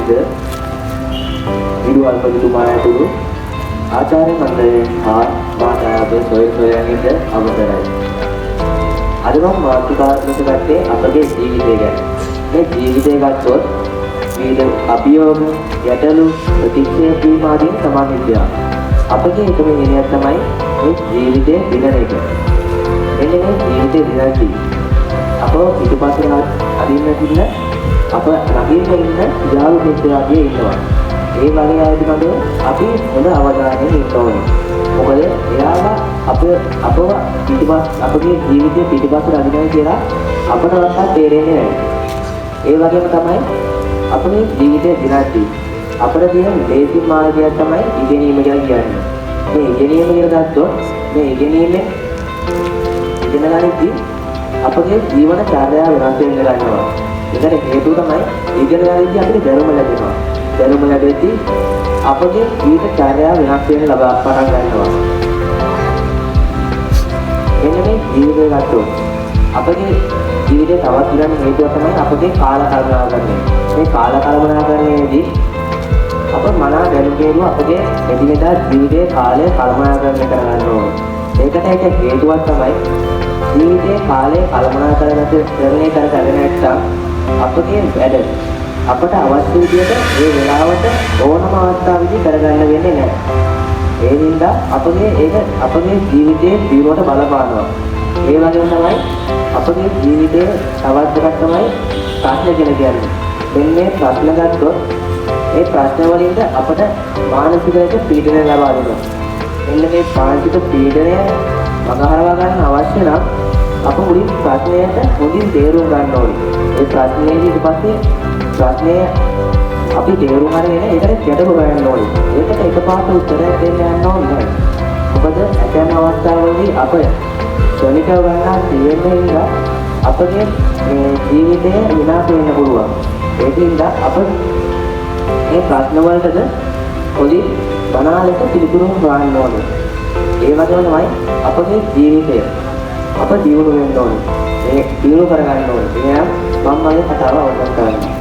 විවිධ විදුහල්පතිතුමා ඇතුළු ආචාර්ය මණ්ඩලයෙන් හා මාතාවේ සොයසොයන්ට අවසරයි. අද මම මාතෘකාත්මක ගත්තේ අපගේ ජීවිතය ගැන. මේ ජීවිතය ගත්තොත් විවිධ අභියෝග, ගැටලු, ප්‍රතික්ෂේප වීම ආදී සමානිත්‍ය. අපගේ එකම ඉලක්කය තමයි මේ ජීවිතේ දිනන එක. මෙන්න මේ ජීවිතේ දිනද්දී අපව පිටුපස්සට අදින්න තින්න අප ළඟින් ඉන්න යාළු මිත්‍රාගේ ඉන්නවා. ඒ වගේ අය පිළිබඳව අපි හොඳ අවධානයෙන් ඉන්න ඕනේ. මොකද එයාලා අපගේ ජීවිතේ පිටුපස්සට අදිනවා කියලා අපටවත් තේරෙන්නේ නැහැ. ඒ වගේම තමයි අපේ ජීවිතේ දිනද්දී අපිට තියෙන බේසික් මාර්ගයක් තමයි ඉගෙනීම කියලා කියන්නේ. මේ ඉගෙනීම කියලා ගත්තොත් මේ ඉගෙනීමෙන් ඉගෙන ගන්නදී අපගේ ජීවන චර්යාව වෙනස් වෙන්න ගන්නවා. ඒකට හේතුව තමයි ඉගෙන ගන්නදී අපිට දැනුම ලැබෙනවා. දැනුම ලැබෙද්දී අපගේ ජීවිත චර්යාව වෙනස් වෙන්න පටන් ගන්නවා. එන්න මේ ජීවිතය ගත්තොත් අපගේ ජීවිතේ තවත් දිනන හේතුව තමයි අපගේ කාල කල්පනාකරණය. මේ කාල කල්පනාකරණයේදී අප මනා දැනුමේදී අපගේ එදිනෙදා ජීවිතයේ කාලය කල්පනාකරණය කරගන්න ඕනේ. ඒකට එක හේතුවක් තමයි ජීවිතයේ කාලය කල්පනාකරණය කරගෙන නැත්නම් අපගේ වැඩ අපට අවශ්‍ය විදිහට ඒ වෙලාවට ඕනම අවස්ථාවකදී කරගන්න වෙන්නේ නැහැ. ඒ හින්දා අපගේ ජීවිතයේ දියුණුවට බලපානවා. ඒ වගේම තමයි අපගේ ජීවිතයේ තවත් එකක් තමයි ප්‍රශ්න කියලා කියන්නේ. මේ ප්‍රශ්න ගත්තොත් ඒ ප්‍රශ්න වලින් අපට මානසික පීඩනය ලබා දෙනවා. එන්න මේ මානසික පීඩනය මගහරවා ගන්න අවශ්‍ය නම් අප මුලින් ප්‍රශ්නයට හොඳින් තේරුම් ගන්න ඕනේ. ඒ ප්‍රශ්නේදී ඊට පස්සේ ප්‍රශ්නය අපි තේරුම් අරගෙන ඒකට ගැටලු හොයන්න ඕනේ. ඒකට එකපාරට උත්තරයක් දෙන්න යන්න ඕනේ නැහැ. මොකද ඇතැම් අවස්ථාවලදී අප ක්ෂණිකව ගන්න තියෙන අපගේ ජීවිතය විනාශ වෙන්න පුළුවන්. ඒකින්ද අප මේ ප්‍රශ්න වලටද පොඩි බණාලක පිළිතුරු හොයන්න ඕනේ. ඒ වගේම තමයි අපගේ ජීවිතය අප දියුණු වෙන්න ඕනේ. මේ දියුණු කරගන්න ඕනේ. එහෙනම් මම මගේ කතාව අවසන් කරනවා.